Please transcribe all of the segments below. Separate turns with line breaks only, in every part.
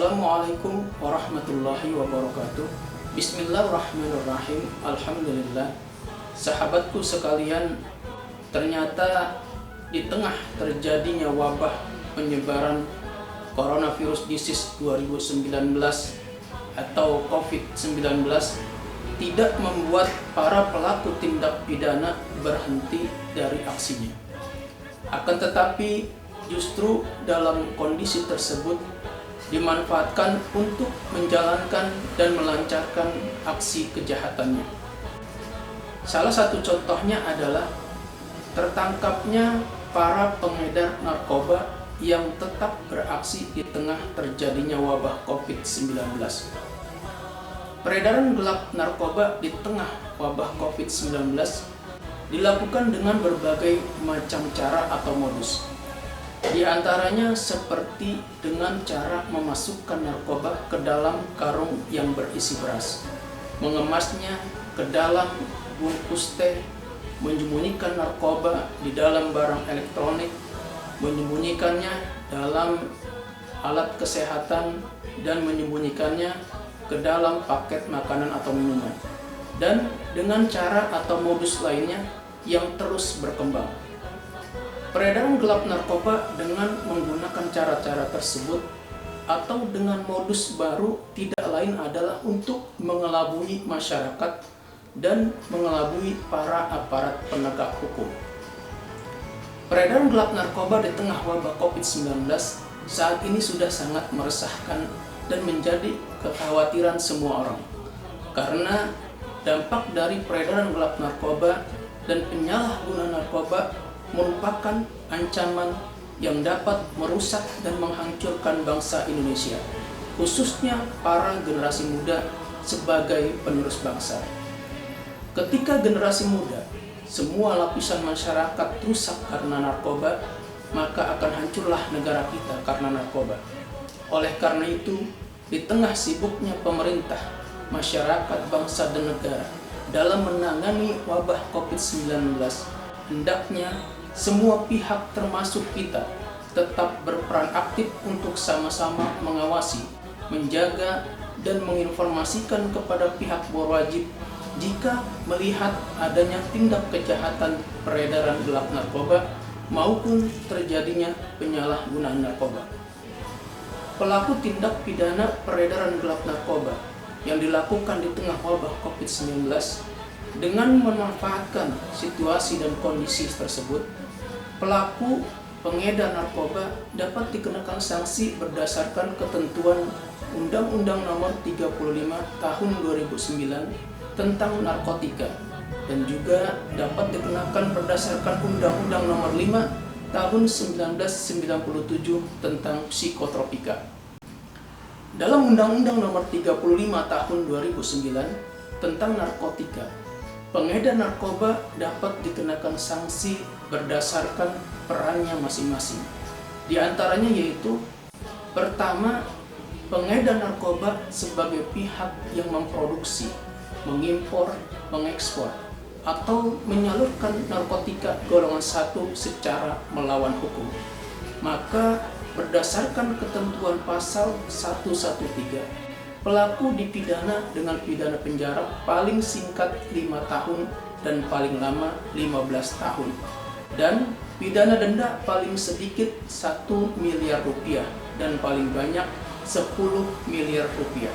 Assalamualaikum warahmatullahi wabarakatuh. Bismillahirrahmanirrahim. Alhamdulillah. Sahabatku sekalian, ternyata di tengah terjadinya wabah penyebaran coronavirus disease 2019 atau COVID-19 tidak membuat para pelaku tindak pidana berhenti dari aksinya. Akan tetapi justru dalam kondisi tersebut dimanfaatkan untuk menjalankan dan melancarkan aksi kejahatannya. Salah satu contohnya adalah tertangkapnya para pengedar narkoba yang tetap beraksi di tengah terjadinya wabah COVID-19. Peredaran gelap narkoba di tengah wabah COVID-19 dilakukan dengan berbagai macam cara atau modus. Di antaranya seperti dengan cara memasukkan narkoba ke dalam karung yang berisi beras, mengemasnya ke dalam bungkus teh, menyembunyikan narkoba di dalam barang elektronik, menyembunyikannya dalam alat kesehatan, dan menyembunyikannya ke dalam paket makanan atau minuman, dan dengan cara atau modus lainnya yang terus berkembang. Peredaran gelap narkoba dengan menggunakan cara-cara tersebut atau dengan modus baru tidak lain adalah untuk mengelabui masyarakat dan mengelabui para aparat penegak hukum. Peredaran gelap narkoba di tengah wabah COVID-19 saat ini sudah sangat meresahkan dan menjadi kekhawatiran semua orang, karena dampak dari peredaran gelap narkoba dan penyalahguna narkoba merupakan ancaman yang dapat merusak dan menghancurkan bangsa Indonesia, khususnya para generasi muda sebagai penerus bangsa. Ketika generasi muda, semua lapisan masyarakat rusak karena narkoba, maka akan hancurlah negara kita karena narkoba. Oleh karena itu, di tengah sibuknya pemerintah, masyarakat, bangsa, dan negara dalam menangani wabah COVID-19, hendaknya semua pihak termasuk kita tetap berperan aktif untuk sama-sama mengawasi, menjaga, dan menginformasikan kepada pihak berwajib jika melihat adanya tindak kejahatan peredaran gelap narkoba maupun terjadinya penyalahgunaan narkoba. Pelaku tindak pidana peredaran gelap narkoba yang dilakukan di tengah wabah COVID-19 dengan memanfaatkan situasi dan kondisi tersebut, pelaku pengedar narkoba dapat dikenakan sanksi berdasarkan ketentuan Undang-Undang Nomor 35 Tahun 2009 tentang narkotika, dan juga dapat dikenakan berdasarkan Undang-Undang Nomor 5 Tahun 1997 tentang psikotropika. Dalam Undang-Undang Nomor 35 Tahun 2009 tentang narkotika, pengedar narkoba dapat dikenakan sanksi berdasarkan perannya masing-masing. Di antaranya yaitu: pertama, pengedar narkoba sebagai pihak yang memproduksi, mengimpor, mengekspor, atau menyalurkan narkotika golongan 1 secara melawan hukum. Maka berdasarkan ketentuan pasal 113, pelaku dipidana dengan pidana penjara paling singkat 5 tahun dan paling lama 15 tahun, dan pidana denda paling sedikit 1 miliar rupiah dan paling banyak 10 miliar rupiah.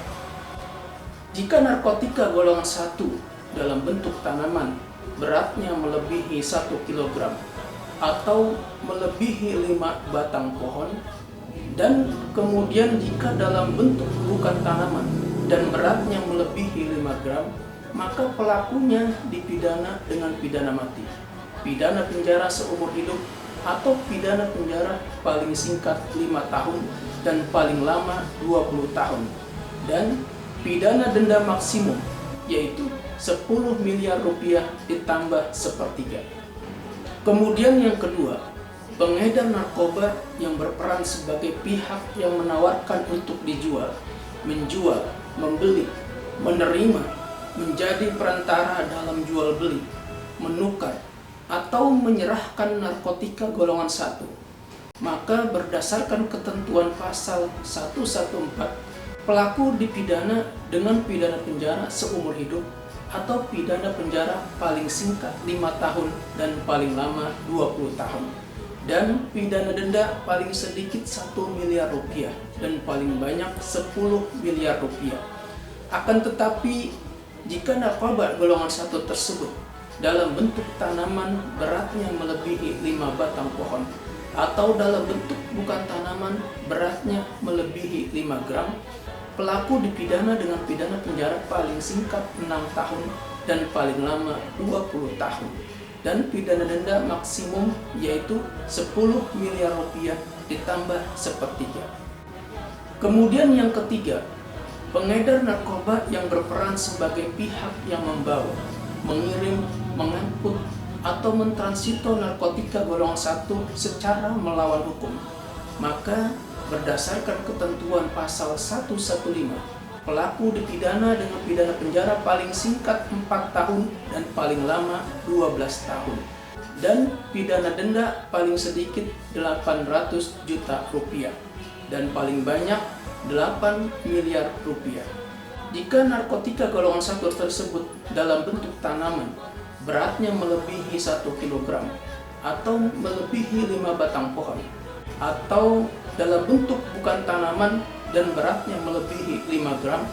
Jika narkotika golongan 1 dalam bentuk tanaman beratnya melebihi 1 kg atau melebihi 5 batang pohon, dan kemudian jika dalam bentuk bukan tanaman dan beratnya melebihi 5 gram, maka pelakunya dipidana dengan pidana mati, pidana penjara seumur hidup, atau pidana penjara paling singkat 5 tahun dan paling lama 20 tahun, dan pidana denda maksimum yaitu 10 miliar rupiah ditambah sepertiga. Kemudian yang kedua, pengedar narkoba yang berperan sebagai pihak yang menawarkan untuk dijual, menjual, membeli, menerima, menjadi perantara dalam jual beli, menukar, atau menyerahkan narkotika golongan 1. maka berdasarkan ketentuan pasal 114, pelaku dipidana dengan pidana penjara seumur hidup atau pidana penjara paling singkat 5 tahun dan paling lama 20 tahun. Dan pidana denda paling sedikit 1 miliar rupiah dan paling banyak 10 miliar rupiah. Akan tetapi, jika narkoba golongan 1 tersebut dalam bentuk tanaman beratnya melebihi 5 batang pohon, atau dalam bentuk bukan tanaman beratnya melebihi 5 gram, pelaku dipidana dengan pidana penjara paling singkat 6 tahun dan paling lama 20 tahun. Dan pidana denda maksimum yaitu 10 miliar rupiah ditambah sepertiga. Kemudian yang ketiga, pengedar narkoba yang berperan sebagai pihak yang membawa, mengirim, mengangkut, atau mentransito narkotika golongan 1 secara melawan hukum, maka berdasarkan ketentuan pasal 115, pelaku dipidana dengan pidana penjara paling singkat 4 tahun dan paling lama 12 tahun, dan pidana denda paling sedikit 800 juta rupiah dan paling banyak 8 miliar rupiah. Jika narkotika golongan 1 tersebut dalam bentuk tanaman beratnya melebihi 1 kg atau melebihi 5 batang pohon, atau dalam bentuk bukan tanaman dan beratnya melebihi 5 gram,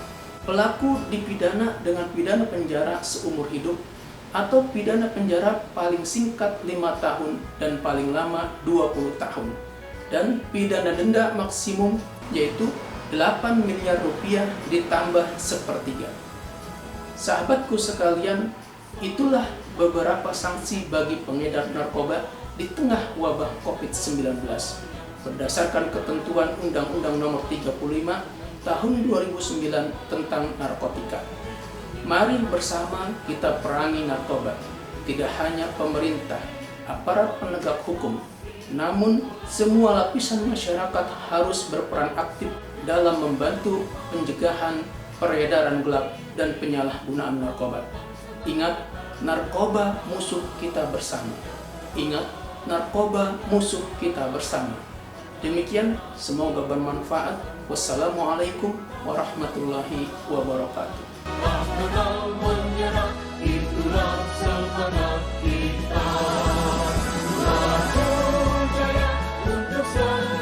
pelaku dipidana dengan pidana penjara seumur hidup atau pidana penjara paling singkat 5 tahun dan paling lama 20 tahun, dan pidana denda maksimum yaitu 8 miliar rupiah ditambah sepertiga. Sahabatku sekalian, itulah beberapa sanksi bagi pengedar narkoba di tengah wabah COVID-19 berdasarkan ketentuan Undang-Undang Nomor 35 Tahun 2009 tentang narkotika. Mari bersama kita perangi narkoba. Tidak hanya pemerintah, aparat penegak hukum, namun semua lapisan masyarakat harus berperan aktif dalam membantu pencegahan peredaran gelap dan penyalahgunaan narkoba. Ingat, narkoba musuh kita bersama. Ingat, narkoba musuh kita bersama. Demikian, semoga bermanfaat. Wassalamualaikum warahmatullahi wabarakatuh.
Itulah semangat kita.